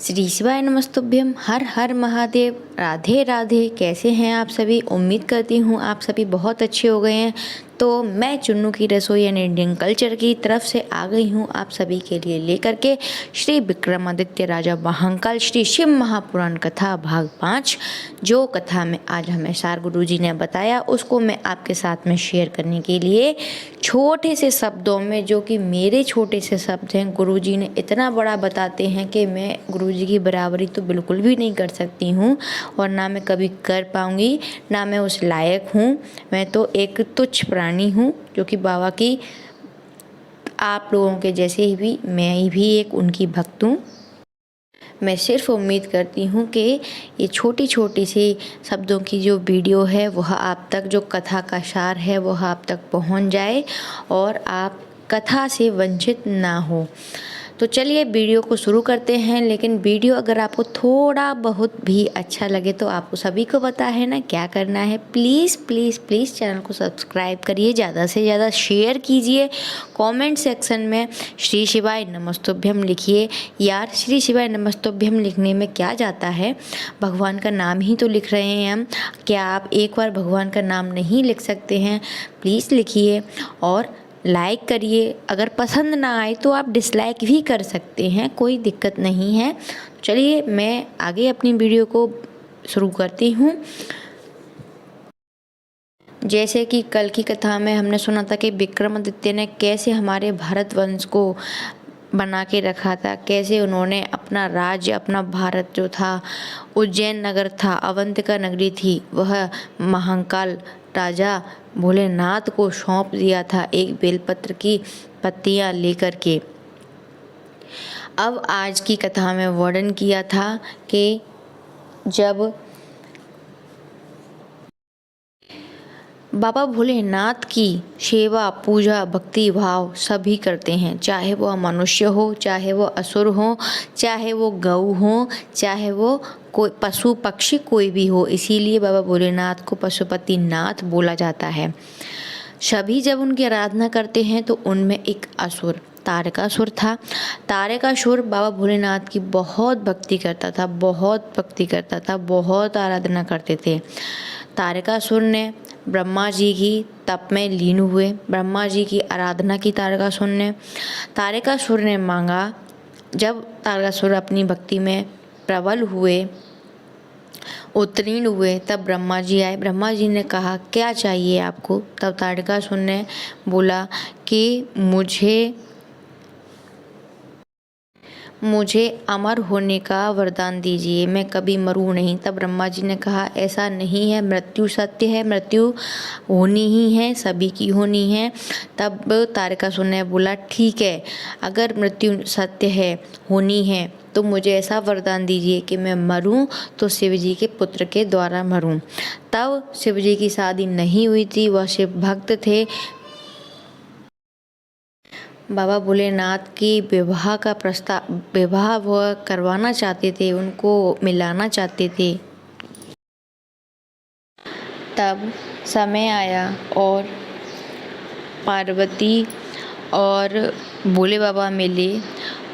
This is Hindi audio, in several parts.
श्री शिवाय नमस्तुभ्यम। हर हर महादेव। राधे राधे। कैसे हैं आप सभी? उम्मीद करती हूँ आप सभी बहुत अच्छे हो गए हैं। तो मैं चुन्नू की रसोई एंड इंडियन कल्चर की तरफ से आ गई हूँ आप सभी के लिए लेकर के श्री विक्रमादित्य राजा महाकाल श्री शिव महापुराण कथा भाग 5। जो कथा में आज हमें सार गुरु जी ने बताया उसको मैं आपके साथ में शेयर करने के लिए छोटे से शब्दों में, जो कि मेरे छोटे से शब्द हैं, गुरु जी ने इतना बड़ा बताते हैं कि मैं गुरु जी की बराबरी तो बिल्कुल भी नहीं कर सकती हूँ और ना मैं कभी कर पाऊँगी, ना मैं उस लायक हूँ। मैं तो एक तुच्छ प्राणी हूँ जो कि बाबा की आप लोगों के जैसे ही भी मैं भी एक उनकी भक्त हूँ। मैं सिर्फ उम्मीद करती हूँ कि ये छोटी छोटी सी शब्दों की जो वीडियो है वह आप तक, जो कथा का सार है वह आप तक पहुँच जाए और आप कथा से वंचित ना हो। तो चलिए वीडियो को शुरू करते हैं। लेकिन वीडियो अगर आपको थोड़ा बहुत भी अच्छा लगे तो आपको सभी को पता है ना क्या करना है। प्लीज़ प्लीज़ प्लीज़ चैनल को सब्सक्राइब करिए, ज़्यादा से ज़्यादा शेयर कीजिए, कमेंट सेक्शन में श्री शिवाय नमस्तुभ्यम लिखिए। यार श्री शिवाय नमस्तुभ्यम लिखने में क्या जाता है, भगवान का नाम ही तो लिख रहे हैं हम। क्या आप एक बार भगवान का नाम नहीं लिख सकते हैं? प्लीज़ लिखिए और लाइक करिए। अगर पसंद ना आए तो आप डिसलाइक भी कर सकते हैं, कोई दिक्कत नहीं है। चलिए मैं आगे अपनी वीडियो को शुरू करती हूँ। जैसे कि कल की कथा में हमने सुना था कि विक्रमादित्य ने कैसे हमारे भारत वंश को बना के रखा था, कैसे उन्होंने अपना राज्य, अपना भारत जो था, उज्जैन नगर था, अवंतिका नगरी थी, वह महाकाल राजा भोलेनाथ को सौंप दिया था एक बेलपत्र की पत्तियां लेकर के। अब आज की कथा में वर्णन किया था कि जब बाबा भोलेनाथ की सेवा, पूजा, भक्ति भाव सभी करते हैं, चाहे वो मनुष्य हो, चाहे वो असुर हो, चाहे वो गऊ हो, चाहे वो कोई पशु पक्षी कोई भी हो। इसीलिए बाबा भोलेनाथ को पशुपति नाथ बोला जाता है। सभी जब उनकी आराधना करते हैं तो उनमें एक असुर तारकासुर था। तारकासुर बाबा भोलेनाथ की बहुत भक्ति करता था, बहुत भक्ति करता था, बहुत आराधना करते थे। तारकासुर ने ब्रह्मा जी की तप में लीन हुए, ब्रह्मा जी की आराधना की तारकासुर ने मांगा। जब तारकासुर अपनी भक्ति में प्रबल हुए, उत्तीर्ण हुए, तब ब्रह्मा जी आए। ब्रह्मा जी ने कहा क्या चाहिए आपको? तब तारकासुर ने बोला कि मुझे अमर होने का वरदान दीजिए, मैं कभी मरूं नहीं। तब ब्रह्मा जी ने कहा ऐसा नहीं है, मृत्यु सत्य है, मृत्यु होनी ही है, सभी की होनी है। तब तारकासुर ने बोला ठीक है, अगर मृत्यु सत्य है, होनी है, तो मुझे ऐसा वरदान दीजिए कि मैं मरूं तो शिव जी के पुत्र के द्वारा मरूं। तब शिव जी की शादी नहीं हुई थी, वह शिव भक्त थे। बाबा भोलेनाथ की विवाह वह करवाना चाहते थे, उनको मिलाना चाहते थे। तब समय आया और पार्वती और भोले बाबा मिले।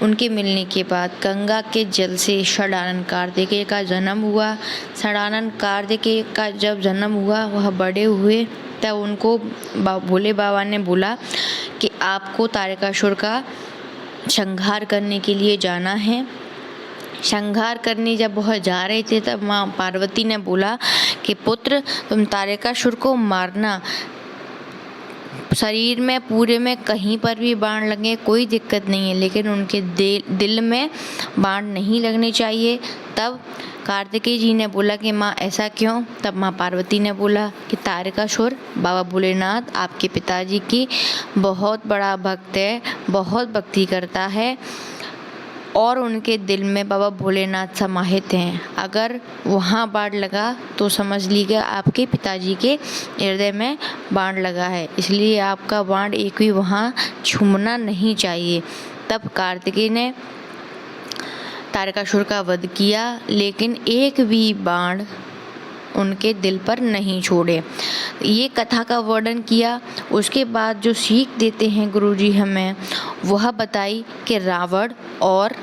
उनके मिलने के बाद गंगा के जल से षडानन कार्तिकेय का जन्म हुआ। षडानन कार्तिकेय का जब जन्म हुआ, वह बड़े हुए, तब उनको भोले बाबा ने बोला कि आपको तारकासुर का संहार करने के लिए जाना है। संहार करने जब वह जा रहे थे तब माँ पार्वती ने बोला कि पुत्र तुम तारकासुर को मारना, शरीर में पूरे में कहीं पर भी बाण लगे कोई दिक्कत नहीं है, लेकिन उनके दिल में बाण नहीं लगने चाहिए। तब कार्तिकेय जी ने बोला कि माँ ऐसा क्यों? तब माँ पार्वती ने बोला कि तारकासुर बाबा भोलेनाथ आपके पिताजी की बहुत बड़ा भक्त है, बहुत भक्ति करता है और उनके दिल में बाबा भोलेनाथ समाहित हैं। अगर वहाँ बाण लगा तो समझ लीजिए आपके पिताजी के हृदय में बाण लगा है, इसलिए आपका बाण एक भी वहाँ छूना नहीं चाहिए। तब कार्तिकेय ने तारकासुर का वध किया, लेकिन एक भी बाण उनके दिल पर नहीं छोड़े। ये कथा का वर्णन किया। उसके बाद जो सीख देते हैं गुरुजी हमें, वह बताई कि रावण और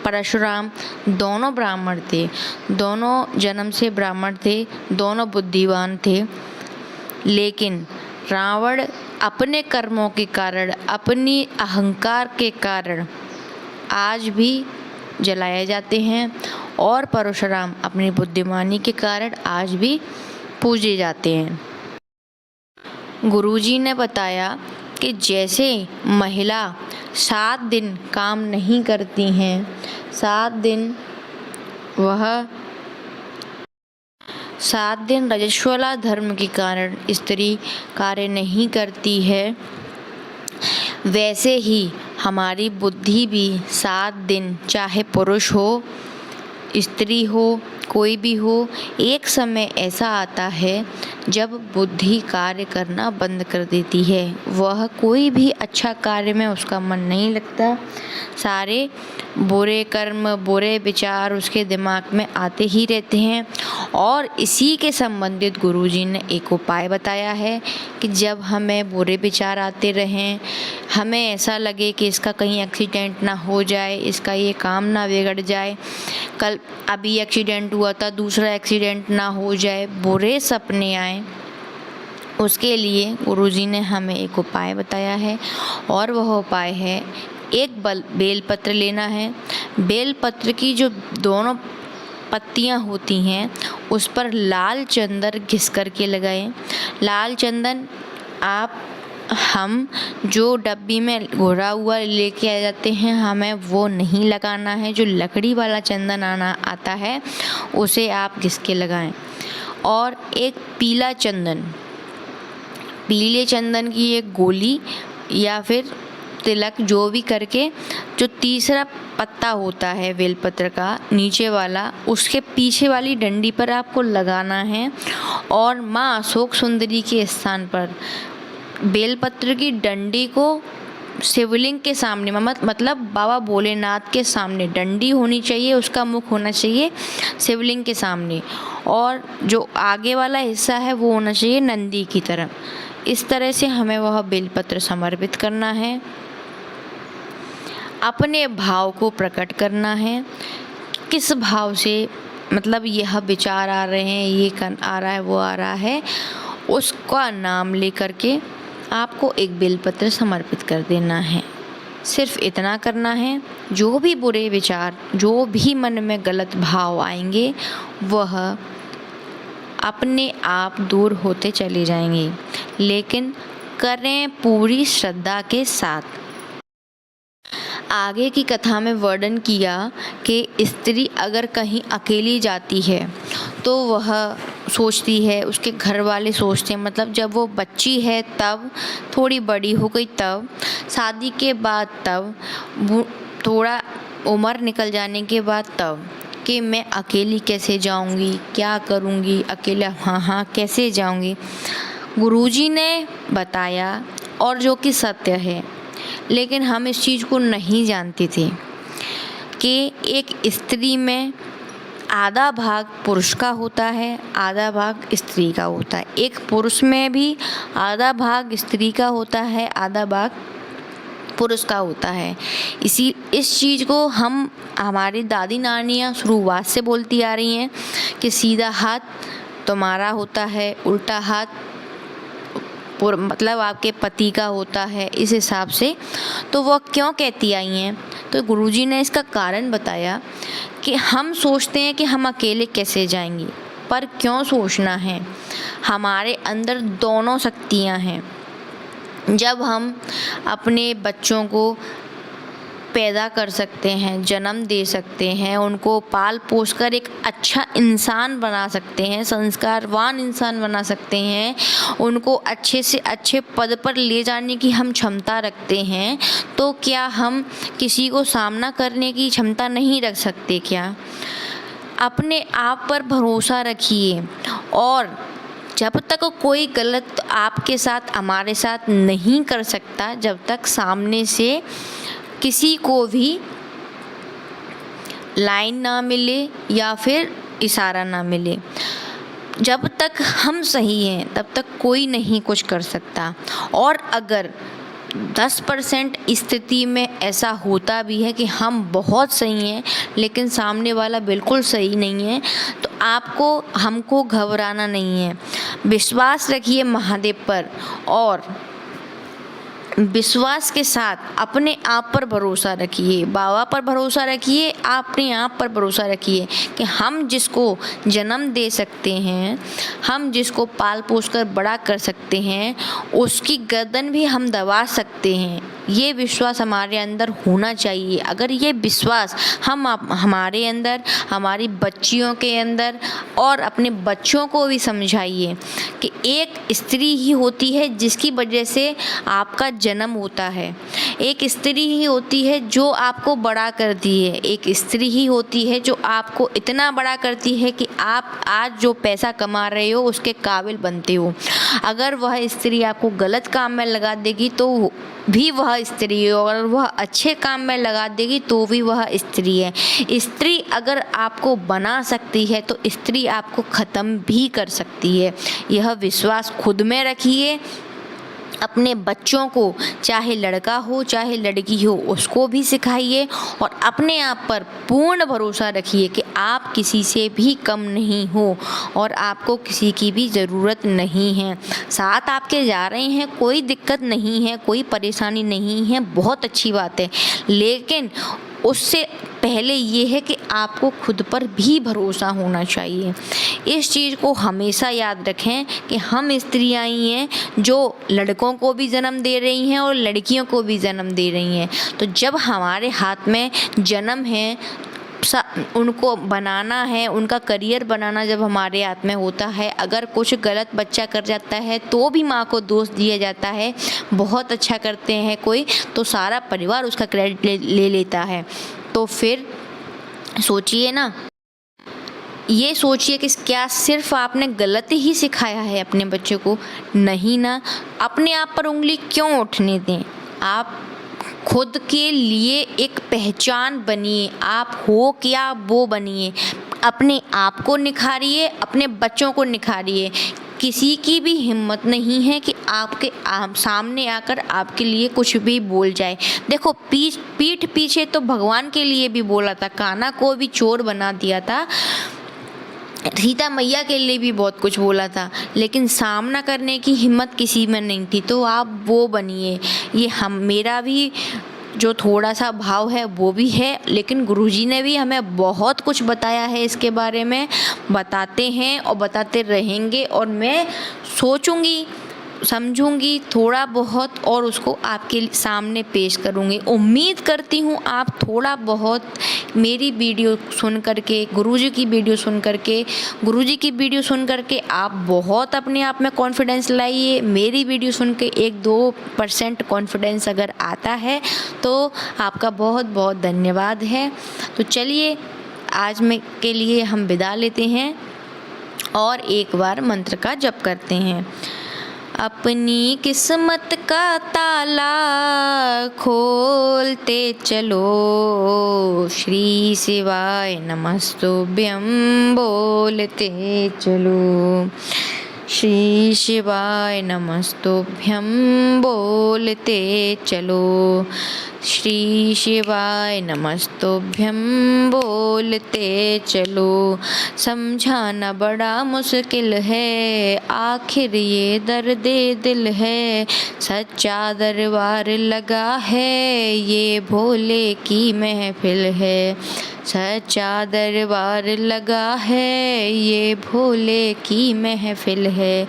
परशुराम दोनों ब्राह्मण थे, दोनों जन्म से ब्राह्मण थे, दोनों बुद्धिमान थे, लेकिन रावण अपने कर्मों के कारण, अपनी अहंकार के कारण आज भी जलाए जाते हैं और परशुराम अपनी बुद्धिमानी के कारण आज भी पूजे जाते हैं। गुरुजी ने बताया कि जैसे महिला 7 दिन काम नहीं करती हैं, 7 दिन रजस्वला धर्म के कारण स्त्री कार्य नहीं करती है, वैसे ही हमारी बुद्धि भी 7 दिन, चाहे पुरुष हो, स्त्री हो, कोई भी हो, एक समय ऐसा आता है जब बुद्धि कार्य करना बंद कर देती है। वह कोई भी अच्छा कार्य में उसका मन नहीं लगता, सारे बुरे कर्म, बुरे विचार उसके दिमाग में आते ही रहते हैं। और इसी के संबंधित गुरुजी ने एक उपाय बताया है कि जब हमें बुरे विचार आते रहें, हमें ऐसा लगे कि इसका कहीं एक्सीडेंट ना हो जाए, इसका ये काम ना बिगड़ जाए, कल अभी एक्सीडेंट हुआ था दूसरा एक्सीडेंट ना हो जाए, बुरे सपने आए, उसके लिए गुरुजी ने हमें एक उपाय बताया है। और वह उपाय है, एक बेलपत्र लेना है। बेलपत्र की जो दोनों पत्तियां होती हैं उस पर लाल चंदन घिस करके लगाएं। लाल चंदन हम जो डब्बी में घोरा हुआ लेके आ जाते हैं, हमें वो नहीं लगाना है। जो लकड़ी वाला चंदन आता है उसे आप घिस के लगाएं। और एक पीले चंदन की एक गोली या फिर तिलक जो भी करके, जो तीसरा पत्ता होता है बेलपत्र का नीचे वाला, उसके पीछे वाली डंडी पर आपको लगाना है। और माँ अशोक सुंदरी के स्थान पर बेलपत्र की डंडी को शिवलिंग के सामने, मतलब बाबा भोलेनाथ के सामने डंडी होनी चाहिए, उसका मुख होना चाहिए शिवलिंग के सामने, और जो आगे वाला हिस्सा है वो होना चाहिए नंदी की तरफ। इस तरह से हमें वह बेलपत्र समर्पित करना है, अपने भाव को प्रकट करना है। किस भाव से, मतलब यह विचार आ रहे हैं, ये आ रहा है, वो आ रहा है, उसका नाम लेकर के आपको एक बेलपत्र समर्पित कर देना है। सिर्फ इतना करना है, जो भी बुरे विचार, जो भी मन में गलत भाव आएंगे, वह अपने आप दूर होते चले जाएंगे, लेकिन करें पूरी श्रद्धा के साथ। आगे की कथा में वर्णन किया कि स्त्री अगर कहीं अकेली जाती है तो वह सोचती है, उसके घर वाले सोचते हैं, मतलब जब वो बच्ची है तब, थोड़ी बड़ी हो गई तब, शादी के बाद तब, थोड़ा उम्र निकल जाने के बाद तब, कि मैं अकेली कैसे जाऊंगी, क्या करूंगी अकेला, हाँ कैसे जाऊंगी। गुरुजी ने बताया, और जो कि सत्य है, लेकिन हम इस चीज़ को नहीं जानते थे कि एक स्त्री में आधा भाग पुरुष का होता है, आधा भाग स्त्री का होता है। एक पुरुष में भी आधा भाग स्त्री का होता है, आधा भाग पुरुष का होता है। इस चीज़ को हमारी दादी नानियाँ शुरुआत से बोलती आ रही हैं कि सीधा हाथ तुम्हारा होता है, उल्टा हाथ मतलब आपके पति का होता है, इस हिसाब से। तो वो क्यों कहती आई हैं, तो गुरुजी ने इसका कारण बताया कि हम सोचते हैं कि हम अकेले कैसे जाएंगे, पर क्यों सोचना है, हमारे अंदर दोनों शक्तियाँ हैं। जब हम अपने बच्चों को पैदा कर सकते हैं, जन्म दे सकते हैं, उनको पाल पोस कर एक अच्छा इंसान बना सकते हैं, संस्कारवान इंसान बना सकते हैं, उनको अच्छे से अच्छे पद पर ले जाने की हम क्षमता रखते हैं, तो क्या हम किसी को सामना करने की क्षमता नहीं रख सकते क्या? अपने आप पर भरोसा रखिए, और जब तक कोई गलत आपके साथ, हमारे साथ नहीं कर सकता, जब तक सामने से किसी को भी लाइन ना मिले या फिर इशारा ना मिले, जब तक हम सही हैं तब तक कोई नहीं कुछ कर सकता। और अगर 10% स्थिति में ऐसा होता भी है कि हम बहुत सही हैं लेकिन सामने वाला बिल्कुल सही नहीं है, तो आपको हमको घबराना नहीं है। विश्वास रखिए महादेव पर और विश्वास के साथ अपने आप पर भरोसा रखिए, बाबा पर भरोसा रखिए, अपने आप पर भरोसा रखिए कि हम जिसको जन्म दे सकते हैं, हम जिसको पाल पोस कर बड़ा कर सकते हैं, उसकी गर्दन भी हम दबा सकते हैं। ये विश्वास हमारे अंदर होना चाहिए। अगर ये विश्वास हमारे अंदर, हमारी बच्चियों के अंदर और अपने बच्चों को भी समझाइए कि एक स्त्री ही होती है जिसकी वजह से आपका जन्म होता है, एक स्त्री ही होती है जो आपको बड़ा करती है, एक स्त्री ही होती है जो आपको इतना बड़ा करती है कि आप आज जो पैसा कमा रहे हो उसके काबिल बनते हो। अगर वह स्त्री आपको गलत काम में लगा देगी तो भी वह स्त्री है, और वह अच्छे काम में लगा देगी तो भी वह स्त्री है। स्त्री अगर आपको बना सकती है तो स्त्री आपको ख़त्म भी कर सकती है। यह विश्वास खुद में रखिए। अपने बच्चों को, चाहे लड़का हो चाहे लड़की हो, उसको भी सिखाइए और अपने आप पर पूर्ण भरोसा रखिए कि आप किसी से भी कम नहीं हो और आपको किसी की भी ज़रूरत नहीं है। साथ आपके जा रहे हैं, कोई दिक्कत नहीं है, कोई परेशानी नहीं है, बहुत अच्छी बात है, लेकिन उससे पहले ये है कि आपको खुद पर भी भरोसा होना चाहिए। इस चीज़ को हमेशा याद रखें कि हम स्त्रियाँ ही हैं जो लड़कों को भी जन्म दे रही हैं और लड़कियों को भी जन्म दे रही हैं। तो जब हमारे हाथ में जन्म है, उनको बनाना है, उनका करियर बनाना जब हमारे हाथ में होता है, अगर कुछ गलत बच्चा कर जाता है तो भी माँ को दोष दिया जाता है। बहुत अच्छा करते हैं कोई तो सारा परिवार उसका क्रेडिट ले लेता है। तो फिर सोचिए ना, ये सोचिए कि क्या सिर्फ आपने गलत ही सिखाया है अपने बच्चे को? नहीं ना। अपने आप पर उंगली क्यों उठने दें? आप खुद के लिए एक पहचान बनिए, आप हो क्या वो बनिए, अपने आप को निखारिए, अपने बच्चों को निखारिए। किसी की भी हिम्मत नहीं है कि आपके सामने आकर आपके लिए कुछ भी बोल जाए। देखो, पीठ पीछे तो भगवान के लिए भी बोला था, कान्हा को भी चोर बना दिया था, सीता मैया के लिए भी बहुत कुछ बोला था, लेकिन सामना करने की हिम्मत किसी में नहीं थी। तो आप वो बनिए। ये मेरा भी जो थोड़ा सा भाव है वो भी है, लेकिन गुरुजी ने भी हमें बहुत कुछ बताया है इसके बारे में, बताते हैं और बताते रहेंगे, और मैं सोचूंगी, समझूंगी थोड़ा बहुत और उसको आपके सामने पेश करूंगी। उम्मीद करती हूँ आप थोड़ा बहुत मेरी वीडियो सुन करके, गुरुजी की वीडियो सुन करके आप बहुत अपने आप में कॉन्फिडेंस लाइए। मेरी वीडियो सुन के 1-2% कॉन्फिडेंस अगर आता है तो आपका बहुत बहुत धन्यवाद है। तो चलिए, आज में के लिए हम विदा लेते हैं और एक बार मंत्र का जप करते हैं। अपनी किस्मत का ताला खोलते चलो, श्री शिवाय नमस्तुभ्यं बोलते चलो, श्री शिवाय नमस्तुभ्यं बोलते चलो, श्री शिवाय नमस्तुभ्यं बोलते चलो। समझाना बड़ा मुश्किल है, आखिर ये दर्द दिल है, सच्चा दरबार लगा है, ये भोले की महफिल है, सच्चा दरबार लगा है, ये भोले की महफिल है।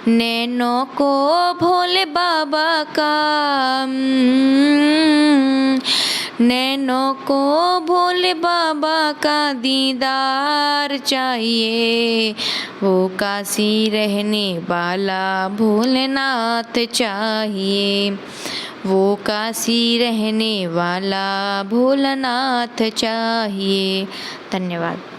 नैनों को भोले बाबा का, नैनों को भोले बाबा का दीदार चाहिए, वो काशी रहने वाला भोलेनाथ चाहिए, वो काशी रहने वाला भोलेनाथ चाहिए। धन्यवाद।